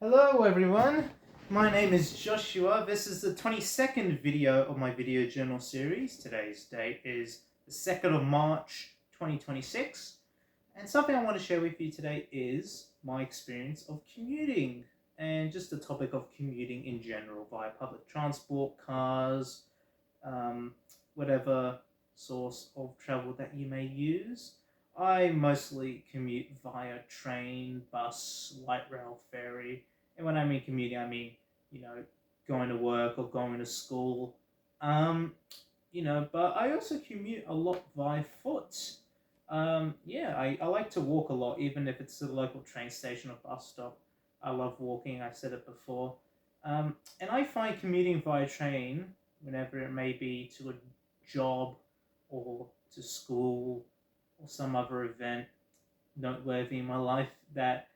Hello everyone, my name is Joshua. This is the 22nd video of my video journal series. Today's date is the 2nd of March 2026, and something I want to share with you today is my experience of commuting and just the topic of commuting in general via public transport, cars, um, whatever source of travel that you may use. I mostly commute via train, bus, light rail, ferry. And when I mean commuting, I mean, you know, going to work or going to school. Um, but I also commute a lot via foot. I like to walk a lot, even if it's to the local train station or bus stop. I love walking, I've said it before. And I find commuting via train, whenever it may be to a job or to school or some other event noteworthy in my life, that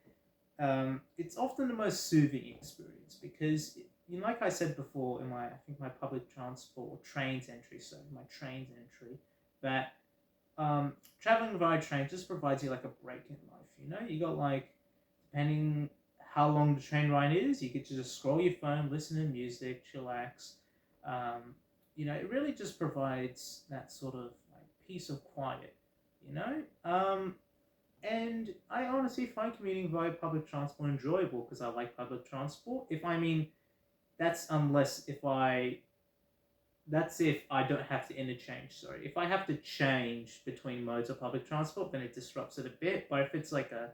it's often the most soothing experience because, like I said before in my public transport or trains entry, so my trains entry, that traveling via train just provides you like a break in life. You got like, depending how long the train ride is, you get to just scroll your phone, listen to music, chillax. It really just provides that sort of like peace of quiet. You know, and I honestly find commuting via public transport enjoyable because I like public transport. If I mean, that's unless if I that's if I don't have to interchange. Sorry, if I have to change between modes of public transport, then it disrupts it a bit. But if it's like I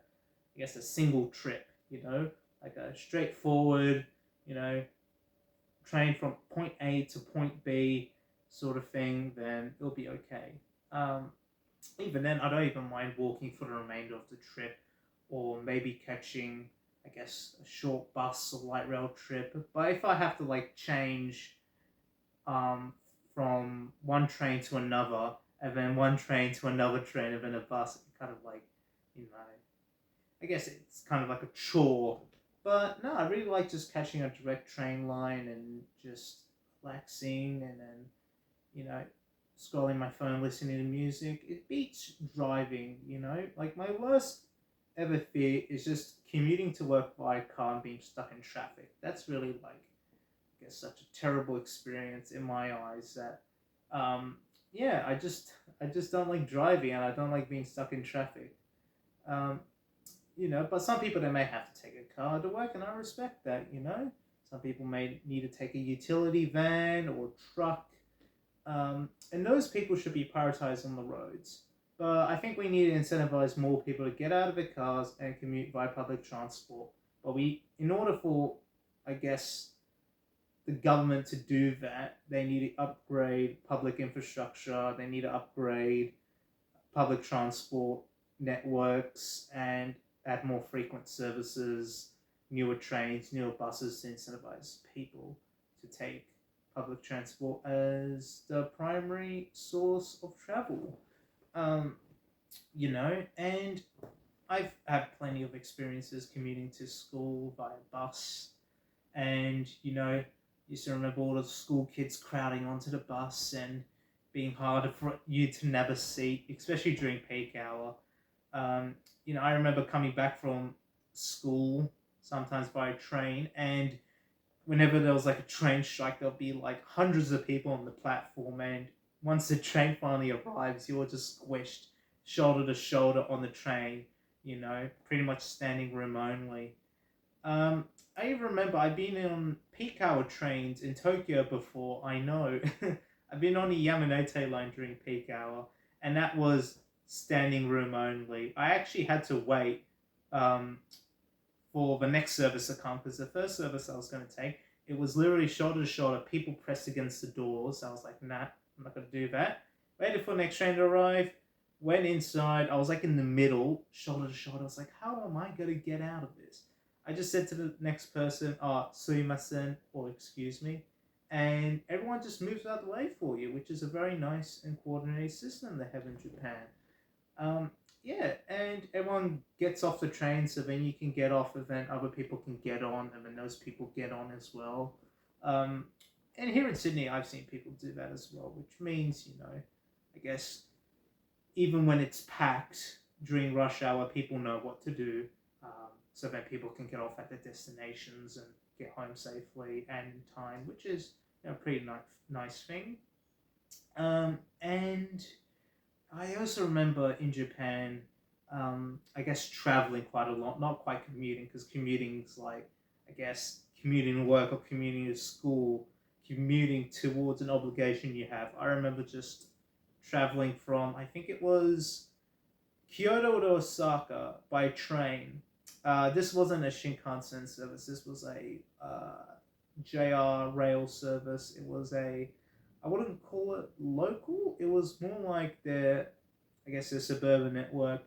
guess a single trip, like a straightforward, you know, train from point A to point B sort of thing, then it'll be okay. Um, Even then, I don't even mind walking for the remainder of the trip, or maybe catching, I guess, a short bus or light rail trip. But if I have to like change um, from one train to another, and then one train to another train, and then a bus, it kind of like, you know, I guess it's kind of like a chore. But no, I really like just catching a direct train line and just relaxing, and then you know, scrolling my phone, listening to music. It beats driving. Like, my worst ever fear is just commuting to work by car and being stuck in traffic. That's really, like, I guess, such a terrible experience in my eyes that, yeah, I just don't like driving and I don't like being stuck in traffic. Um, but some people, they may have to take a car to work, and I respect that. Some people may need to take a utility van or truck, and those people should be prioritized on the roads. But I think we need to incentivize more people to get out of their cars and commute by public transport. But in order for, I guess, the government to do that, they need to upgrade public infrastructure. They need to upgrade public transport networks and add more frequent services, newer trains, newer buses to incentivize people to take public transport as the primary source of travel. Um, and I've had plenty of experiences commuting to school via bus, and used to remember all the school kids crowding onto the bus and being harder for you to nab a seat, especially during peak hour. I remember coming back from school sometimes by train, and whenever there was like a train strike, there'll be like hundreds of people on the platform, and once the train finally arrives, you're just squished shoulder to shoulder on the train, pretty much standing room only. Um, I even remember I've been on peak hour trains in Tokyo before. I know. I've been on the Yamanote line during peak hour, and that was standing room only. I actually had to wait um, for the next service to come because the first service I was going to take, it was literally shoulder to shoulder, people pressed against the doors. I was like, nah, I'm not going to do that. Waited for the next train to arrive, went inside. I was like in the middle, shoulder to shoulder. I was like, how am I going to get out of this? I just said to the next person, suimasen, or excuse me. And everyone just moves out the way for you, which is a very nice and coordinated system they have in Japan. Um, yeah, and everyone gets off the train, so then you can get off, and then other people can get on, and then those people get on as well. Um, and here in Sydney, I've seen people do that as well, which means, I guess even when it's packed during rush hour, people know what to do. so that people can get off at their destinations and get home safely and in time, which is a pretty nice thing. And I also remember in Japan, I guess traveling quite a lot, not quite commuting, because commuting's like, I guess, commuting to work or commuting to school, commuting towards an obligation you have. I remember just traveling from, I think it was Kyoto to Osaka by train. This wasn't a Shinkansen service. This was a JR rail service. It was I wouldn't call it local. It was more like I guess, their suburban network.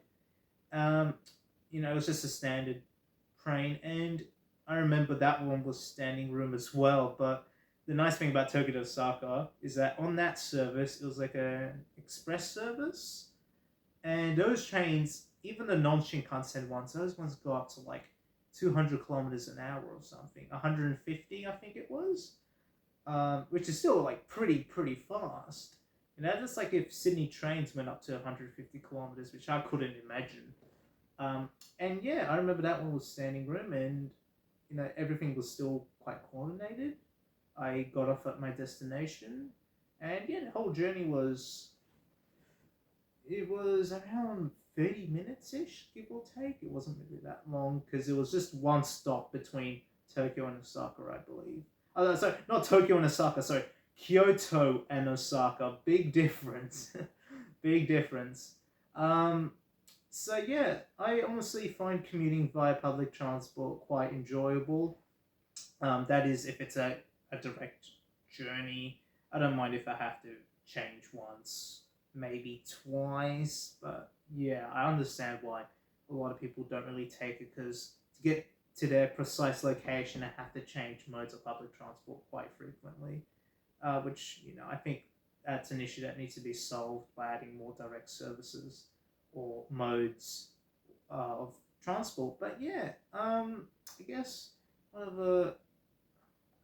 Um, it was just a standard train, and I remember that one was standing room as well. But the nice thing about Tokyo to Osaka is that on that service, it was like an express service, and those trains, even the non-Shinkansen ones, those ones go up to like 200 kilometers an hour or something, 150, I think it was, which is still like pretty fast. And that's like if Sydney trains went up to 150 kilometers, which I couldn't imagine. And yeah, I remember that one was standing room, and everything was still quite coordinated. I got off at my destination, and yeah, the whole journey was around 30 minutes ish, give or take. It wasn't really that long because it was just one stop between Tokyo and Osaka, I believe. Oh, sorry, not Tokyo and Osaka, sorry. Kyoto and Osaka. Big difference. Big difference. So yeah, I honestly find commuting via public transport quite enjoyable. That is, if it's a direct journey. I don't mind if I have to change once, maybe twice, but yeah, I understand why a lot of people don't really take it, because to get to their precise location, they have to change modes of public transport quite frequently, which, I think that's an issue that needs to be solved by adding more direct services or modes of transport. But yeah, I guess one of the,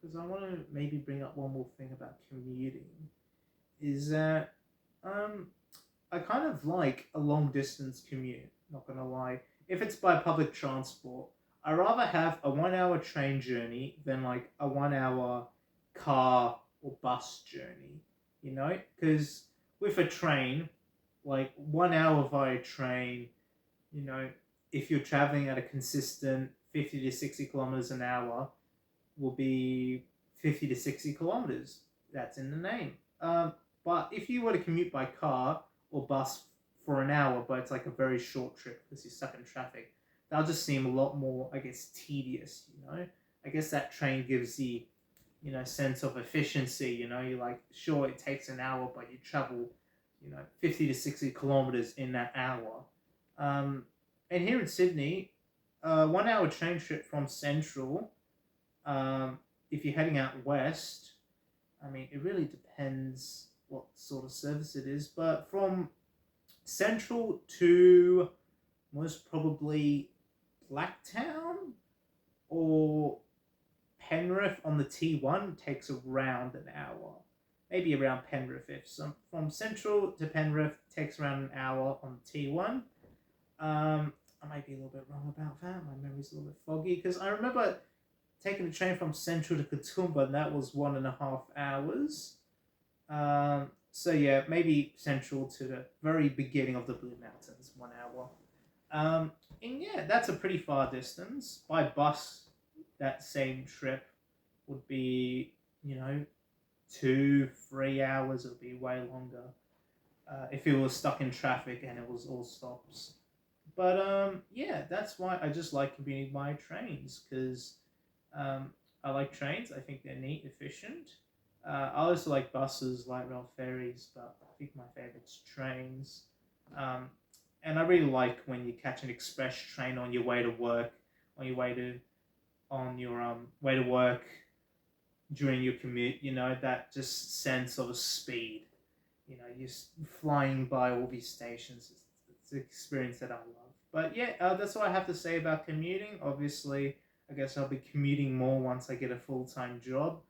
because I want to maybe bring up one more thing about commuting, is that I kind of like a long distance commute, not gonna lie. If it's by public transport, I rather have a 1 hour train journey than like a 1 hour car or bus journey, Because with a train, like 1 hour via train, you know, if you're traveling at a consistent 50 to 60 kilometers an hour, will be 50 to 60 kilometers. That's in the name. But if you were to commute by car or bus for an hour, but it's like a very short trip because you're stuck in traffic, that'll just seem a lot more, I guess, tedious. I guess that train gives the, sense of efficiency. You're like, sure, it takes an hour, but you travel, 50 to 60 kilometers in that hour. And here in Sydney, 1 hour train trip from Central, if you're heading out west, I mean, it really depends what sort of service it is, but from Central to most probably Blacktown or Penrith on the T1 takes around an hour. Maybe around Penrith. If from Central to Penrith takes around an hour on the T1. I might be a little bit wrong about that. My memory's a little bit foggy, because I remember taking the train from Central to Katoomba, and that was 1.5 hours. So yeah, maybe Central to the very beginning of the Blue Mountains, 1 hour. And yeah, that's a pretty far distance. By bus, that same trip would be, 2-3 hours. It would be way longer if it was stuck in traffic and it was all stops. But yeah, that's why I just like commuting by trains, because I like trains. I think they're neat, efficient. I also like buses, light rail, ferries, but I think my favorite's trains. Um, and I really like when you catch an express train on your way to work, on your way to on your way to work during your commute. That just sense of speed. You're flying by all these stations. It's an experience that I love. But yeah, that's what I have to say about commuting. Obviously, I guess I'll be commuting more once I get a full-time job.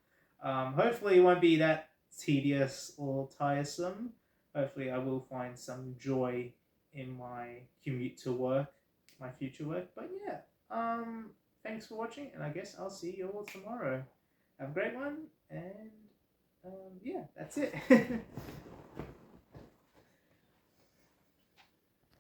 Hopefully, it won't be that tedious or tiresome. Hopefully, I will find some joy in my commute to work, my future work. But yeah, Thanks for watching, and I guess I'll see you all tomorrow. Have a great one, and yeah, that's it.